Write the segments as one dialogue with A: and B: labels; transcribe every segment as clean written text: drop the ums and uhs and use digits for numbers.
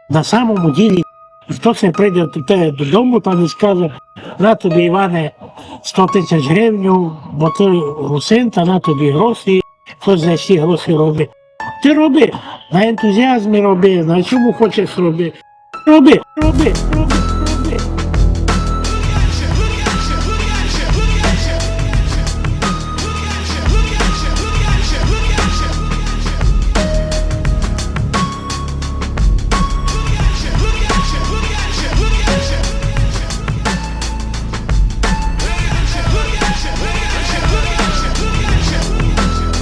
A: На самому ділі, хтось не прийде до тебе додому, та не скаже, на тобі, Іване, 100 тисяч гривень, бо ти русин, та на тобі гроші, хтось за всі гроші робить. Ти роби, на ентузіазмі роби, на чому хочеш роби. Роби, роби, роби, роби.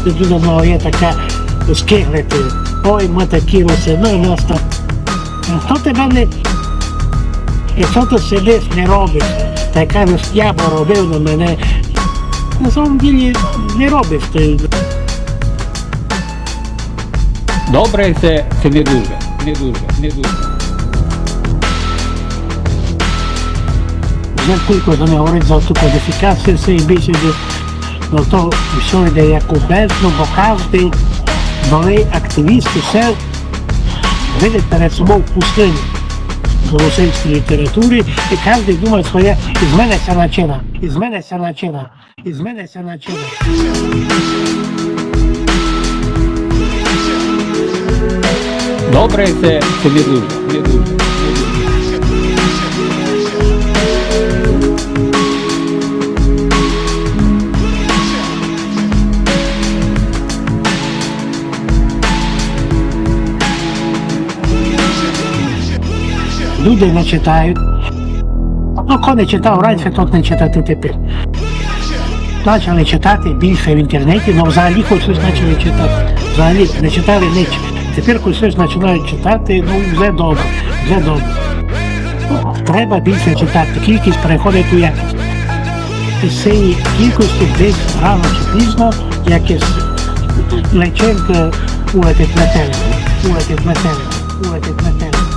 A: Дуже давно є така скиглити. Ой, ми такі оце, ну і нас там. Хто тебе не... Якщо ти сидиш, не робиш, та й кажеш, я б робив на мене, на самом ділі не робиш ти.
B: Добре це не дуже, не дуже, не дуже.
A: Вже кілько за не говорить за ту кодифікацію, все і більше, ну то все йде як обезно, бо кожен новий активіст усе видить перед собою пустиню в російській літературі, і кожен думає своє, із мене ця начина, із мене ця начина, із мене ця начина.
B: Добре це не дуже, не дуже.
A: Люди не читають. Ну, хто не читав раніше, тот не читати тепер. Почали читати більше в інтернеті, але взагалі хоч щось почали читати. Взагалі не читали ніч. Тепер хоч щось починають читати, ну вже добре, вже добре. Ну, треба більше читати, кількість переходить у якість. І з цієї кількості десь рано чи пізно якесь личинка улетить на телефон, улетить на телефон, улетить на телефон.